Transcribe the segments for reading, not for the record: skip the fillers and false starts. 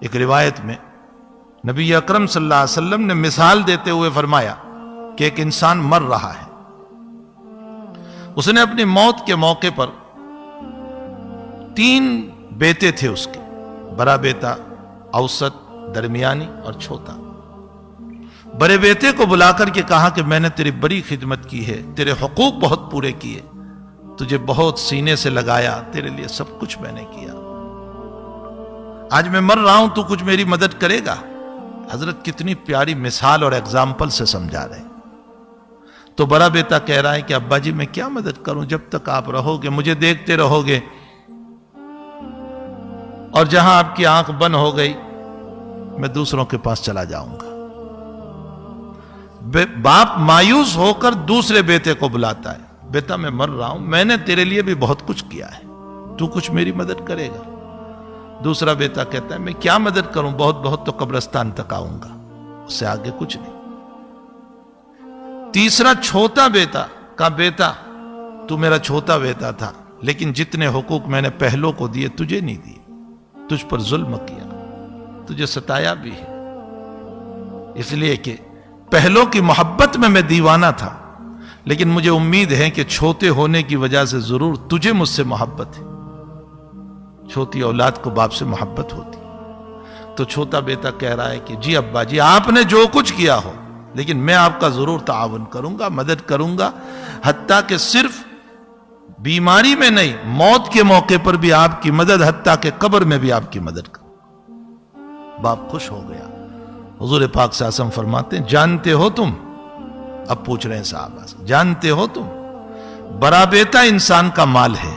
ایک روایت میں نبی اکرم صلی اللہ علیہ وسلم نے مثال دیتے ہوئے فرمایا کہ ایک انسان مر رہا ہے، اس نے اپنی موت کے موقع پر 3 بیٹے تھے اس کے، بڑا بیٹا، اوسط، درمیانی اور چھوٹا۔ بڑے بیٹے کو بلا کر کے کہا کہ میں نے تیری بڑی خدمت کی ہے، تیرے حقوق بہت پورے کیے، تجھے بہت سینے سے لگایا، تیرے لیے سب کچھ میں نے کیا، آج میں مر رہا ہوں، تو کچھ میری مدد کرے گا؟ حضرت کتنی پیاری مثال اور ایگزامپل سے سمجھا رہے ہیں۔ تو بڑا بیٹا کہہ رہا ہے کہ ابا جی میں کیا مدد کروں، جب تک آپ رہو گے مجھے دیکھتے رہو گے، اور جہاں آپ کی آنکھ بند ہو گئی میں دوسروں کے پاس چلا جاؤں گا۔ باپ مایوس ہو کر دوسرے بیٹے کو بلاتا ہے، بیٹا میں مر رہا ہوں، میں نے تیرے لیے بھی بہت کچھ کیا ہے، تو کچھ میری مدد کرے گا؟ دوسرا بیٹا کہتا ہے میں کیا مدد کروں، بہت تو قبرستان تک آؤں گا، اس سے آگے کچھ نہیں۔ تیسرا چھوٹا بیٹا کہا بیٹا تو میرا چھوٹا بیٹا تھا، لیکن جتنے حقوق میں نے پہلوں کو دیے تجھے نہیں دیے، تجھ پر ظلم کیا، تجھے ستایا بھی ہے، اس لیے کہ پہلوں کی محبت میں دیوانہ تھا، لیکن مجھے امید ہے کہ چھوٹے ہونے کی وجہ سے ضرور تجھے مجھ سے محبت ہے، چھوٹی اولاد کو باپ سے محبت ہوتی۔ تو چھوٹا بیٹا کہہ رہا ہے کہ جی ابا جی آپ نے جو کچھ کیا ہو، لیکن میں آپ کا ضرور تعاون کروں گا، مدد کروں گا، حتیٰ کہ صرف بیماری میں نہیں، موت کے موقع پر بھی آپ کی مدد، حتیٰ کہ قبر میں بھی آپ کی مدد کروں۔ باپ خوش ہو گیا۔ حضور پاک صلی اللہ علیہ وسلم فرماتے ہیں جانتے ہو تم، اب پوچھ رہے ہیں صحابہ سے، جانتے ہو تم بڑا بیٹا انسان کا مال ہے،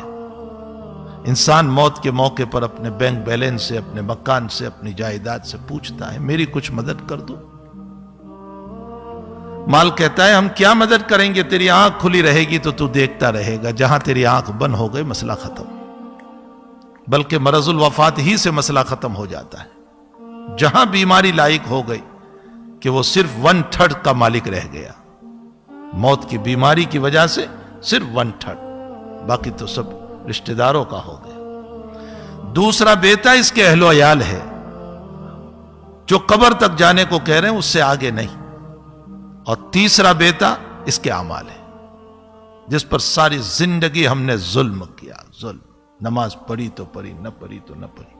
انسان موت کے موقع پر اپنے بینک بیلنس سے، اپنے مکان سے، اپنی جائیداد سے پوچھتا ہے میری کچھ مدد کر دو۔ مال کہتا ہے ہم کیا مدد کریں گے، تیری آنکھ کھلی رہے گی تو دیکھتا رہے گا، جہاں تیری آنکھ بند ہو گئی مسئلہ ختم، بلکہ مرض الوفات ہی سے مسئلہ ختم ہو جاتا ہے، جہاں بیماری لائق ہو گئی کہ وہ صرف 1/3 کا مالک رہ گیا، موت کی بیماری کی وجہ سے صرف 1/3، باقی تو سب رشتہ داروں کا ہو گیا۔ دوسرا بیٹا اس کے اہل و عیال ہے، جو قبر تک جانے کو کہہ رہے ہیں اس سے آگے نہیں، اور تیسرا بیٹا اس کے اعمال ہے، جس پر ساری زندگی ہم نے ظلم کیا، ظلم، نماز پڑھی تو پڑھی، نہ پڑھی تو نہ پڑھی،